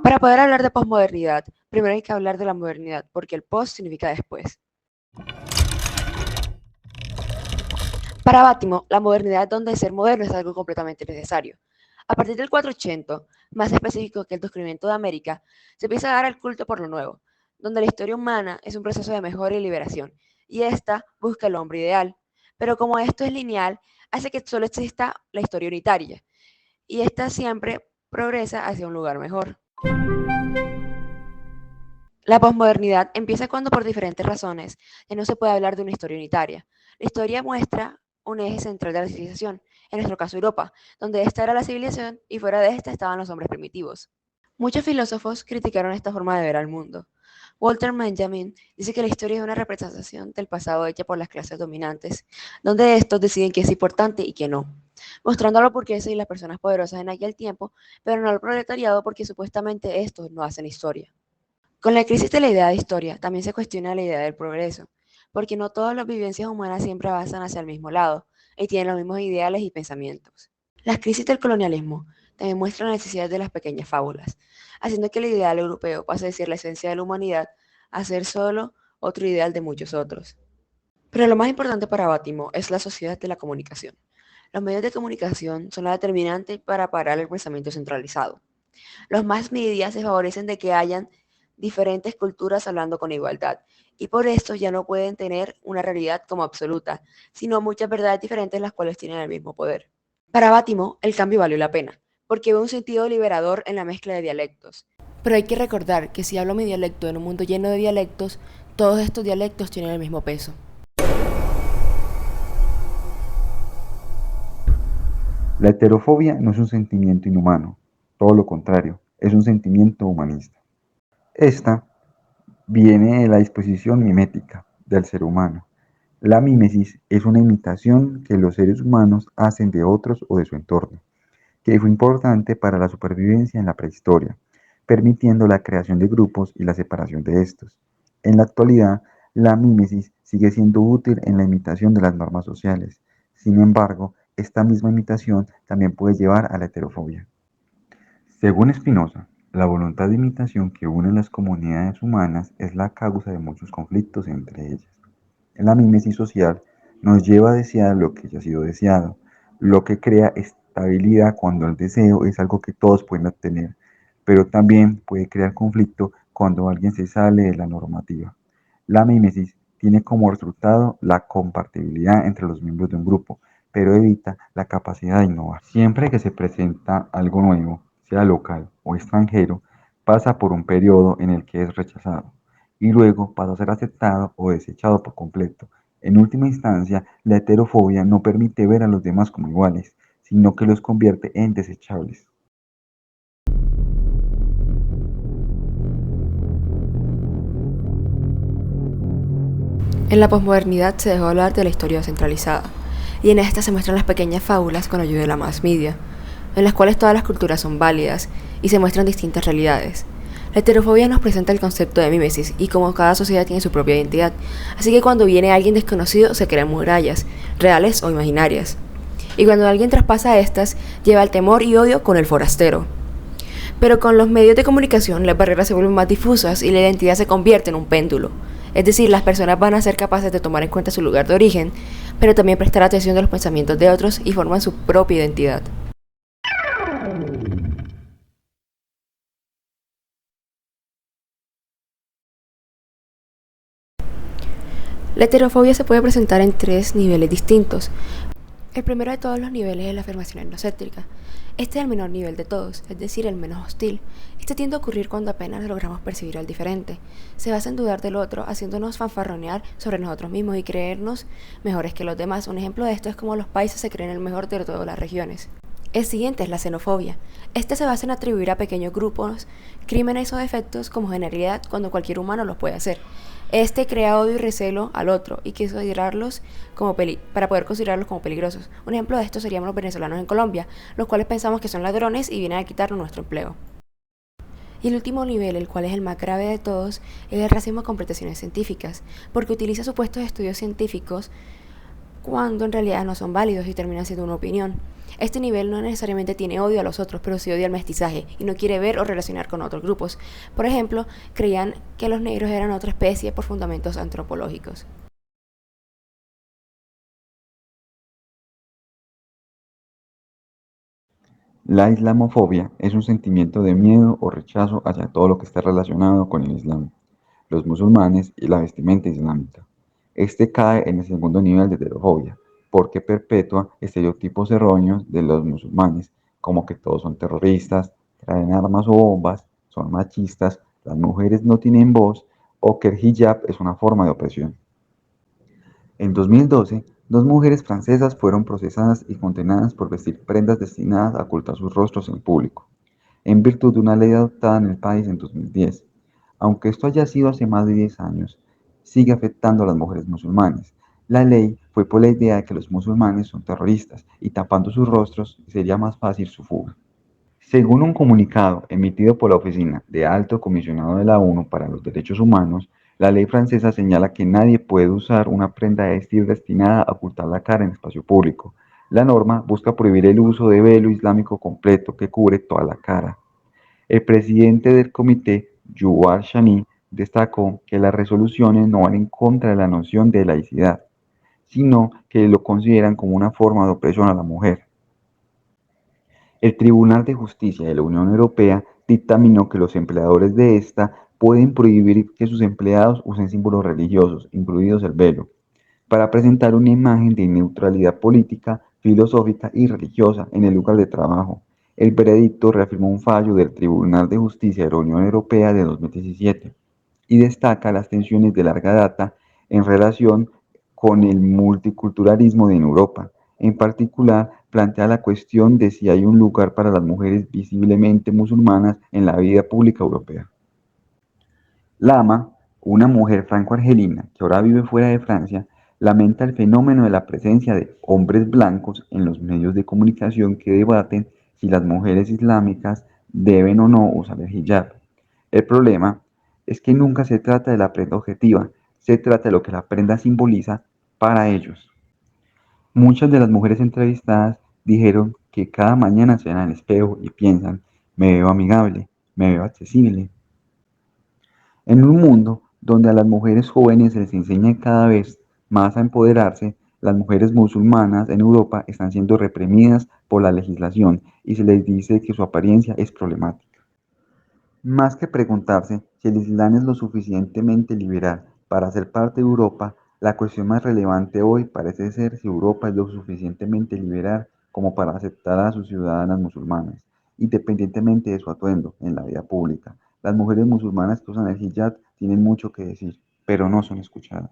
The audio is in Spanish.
Para poder hablar de posmodernidad, primero hay que hablar de la modernidad, porque el post significa después. Para Bátimo, la modernidad es donde ser moderno es algo completamente necesario. A partir del 480, más específico que el descubrimiento de América, se empieza a dar el culto por lo nuevo, donde la historia humana es un proceso de mejora y liberación, y esta busca el hombre ideal. Pero como esto es lineal, hace que solo exista la historia unitaria, y esta siempre progresa hacia un lugar mejor. La posmodernidad empieza cuando por diferentes razones ya no se puede hablar de una historia unitaria. La historia muestra un eje central de la civilización, en nuestro caso Europa, donde esta era la civilización y fuera de esta estaban los hombres primitivos. Muchos filósofos criticaron esta forma de ver al mundo. Walter Benjamin dice que la historia es una representación del pasado hecha por las clases dominantes, donde estos deciden qué es importante y qué no, mostrando a los burgueses y las personas poderosas en aquel tiempo, pero no al proletariado porque supuestamente estos no hacen historia. Con la crisis de la idea de historia, también se cuestiona la idea del progreso, porque no todas las vivencias humanas siempre avanzan hacia el mismo lado y tienen los mismos ideales y pensamientos. Las crisis del colonialismo también muestran la necesidad de las pequeñas fábulas, haciendo que el ideal europeo pase de ser la esencia de la humanidad a ser solo otro ideal de muchos otros. Pero lo más importante para Bátimo es la sociedad de la comunicación. Los medios de comunicación son la determinante para parar el pensamiento centralizado. Los más media se favorecen de que hayan diferentes culturas hablando con igualdad, y por esto ya no pueden tener una realidad como absoluta, sino muchas verdades diferentes las cuales tienen el mismo poder. Para Bátimo, el cambio valió la pena, porque ve un sentido liberador en la mezcla de dialectos. Pero hay que recordar que si hablo mi dialecto en un mundo lleno de dialectos, todos estos dialectos tienen el mismo peso. La heterofobia no es un sentimiento inhumano, todo lo contrario, es un sentimiento humanista. Esta viene de la disposición mimética del ser humano. La mímesis es una imitación que los seres humanos hacen de otros o de su entorno, que fue importante para la supervivencia en la prehistoria, permitiendo la creación de grupos y la separación de estos. En la actualidad, la mímesis sigue siendo útil en la imitación de las normas sociales. Sin embargo, esta misma imitación también puede llevar a la heterofobia. Según Spinoza, la voluntad de imitación que une las comunidades humanas es la causa de muchos conflictos entre ellas. La mímesis social nos lleva a desear lo que ya ha sido deseado, lo que crea estabilidad cuando el deseo es algo que todos pueden obtener, pero también puede crear conflicto cuando alguien se sale de la normativa. La mímesis tiene como resultado la compatibilidad entre los miembros de un grupo, pero evita la capacidad de innovar. Siempre que se presenta algo nuevo, sea local o extranjero, pasa por un periodo en el que es rechazado y luego pasa a ser aceptado o desechado por completo. En última instancia, la heterofobia no permite ver a los demás como iguales, sino que los convierte en desechables. En la posmodernidad se dejó hablar de la historia centralizada, y en esta se muestran las pequeñas fábulas con ayuda de la mass media, en las cuales todas las culturas son válidas y se muestran distintas realidades. La heterofobia nos presenta el concepto de mímesis y como cada sociedad tiene su propia identidad, así que cuando viene alguien desconocido se crean murallas, reales o imaginarias. Y cuando alguien traspasa estas, lleva el temor y odio con el forastero. Pero con los medios de comunicación las barreras se vuelven más difusas y la identidad se convierte en un péndulo. Es decir, las personas van a ser capaces de tomar en cuenta su lugar de origen, pero también prestar atención a los pensamientos de otros y forman su propia identidad. La heterofobia se puede presentar en tres niveles distintos. El primero de todos los niveles es la afirmación etnocéntrica. Este es el menor nivel de todos, es decir, el menos hostil. Este tiende a ocurrir cuando apenas logramos percibir al diferente. Se basa en dudar del otro, haciéndonos fanfarronear sobre nosotros mismos y creernos mejores que los demás. Un ejemplo de esto es como los paisas se creen el mejor de todas las regiones. El siguiente es la xenofobia. Este se basa en atribuir a pequeños grupos crímenes o defectos como generalidad cuando cualquier humano los puede hacer. Este crea odio y recelo al otro y considerarlos para poder considerarlos como peligrosos. Un ejemplo de esto serían los venezolanos en Colombia, los cuales pensamos que son ladrones y vienen a quitarnos nuestro empleo. Y el último nivel, el cual es el más grave de todos, es el racismo con pretensiones científicas, porque utiliza supuestos estudios científicos cuando en realidad no son válidos y terminan siendo una opinión. Este nivel no necesariamente tiene odio a los otros, pero sí odia al mestizaje y no quiere ver o relacionar con otros grupos. Por ejemplo, creían que los negros eran otra especie por fundamentos antropológicos. La islamofobia es un sentimiento de miedo o rechazo hacia todo lo que está relacionado con el Islam, los musulmanes y la vestimenta islámica. Este cae en el segundo nivel de heterofobia, porque perpetúa estereotipos erróneos de los musulmanes, como que todos son terroristas, traen armas o bombas, son machistas, las mujeres no tienen voz o que el hijab es una forma de opresión. En 2012, dos mujeres francesas fueron procesadas y condenadas por vestir prendas destinadas a ocultar sus rostros en público, en virtud de una ley adoptada en el país en 2010. Aunque esto haya sido hace más de 10 años, sigue afectando a las mujeres musulmanes. La ley fue por la idea de que los musulmanes son terroristas y tapando sus rostros sería más fácil su fuga. Según un comunicado emitido por la Oficina de Alto Comisionado de la ONU para los Derechos Humanos, la ley francesa señala que nadie puede usar una prenda de vestir destinada a ocultar la cara en espacio público. La norma busca prohibir el uso de velo islámico completo que cubre toda la cara. El presidente del comité, Yuval Shani, destacó que las resoluciones no van en contra de la noción de laicidad, sino que lo consideran como una forma de opresión a la mujer. El Tribunal de Justicia de la Unión Europea dictaminó que los empleadores de esta pueden prohibir que sus empleados usen símbolos religiosos, incluidos el velo, para presentar una imagen de neutralidad política, filosófica y religiosa en el lugar de trabajo. El veredicto reafirmó un fallo del Tribunal de Justicia de la Unión Europea de 2017 y destaca las tensiones de larga data en relación con el multiculturalismo en Europa. En particular, plantea la cuestión de si hay un lugar para las mujeres visiblemente musulmanas en la vida pública europea. Lama, una mujer franco-argelina que ahora vive fuera de Francia, lamenta el fenómeno de la presencia de hombres blancos en los medios de comunicación que debaten si las mujeres islámicas deben o no usar el hijab. El problema es que nunca se trata de la prenda objetiva, se trata de lo que la prenda simboliza para ellos. Muchas de las mujeres entrevistadas dijeron que cada mañana se ven al espejo y piensan, me veo amigable, me veo accesible. En un mundo donde a las mujeres jóvenes se les enseña cada vez más a empoderarse, las mujeres musulmanas en Europa están siendo reprimidas por la legislación y se les dice que su apariencia es problemática. Más que preguntarse si el Islam es lo suficientemente liberal para ser parte de Europa, la cuestión más relevante hoy parece ser si Europa es lo suficientemente liberal como para aceptar a sus ciudadanas musulmanas, independientemente de su atuendo en la vida pública. Las mujeres musulmanas que usan el hijab tienen mucho que decir, pero no son escuchadas.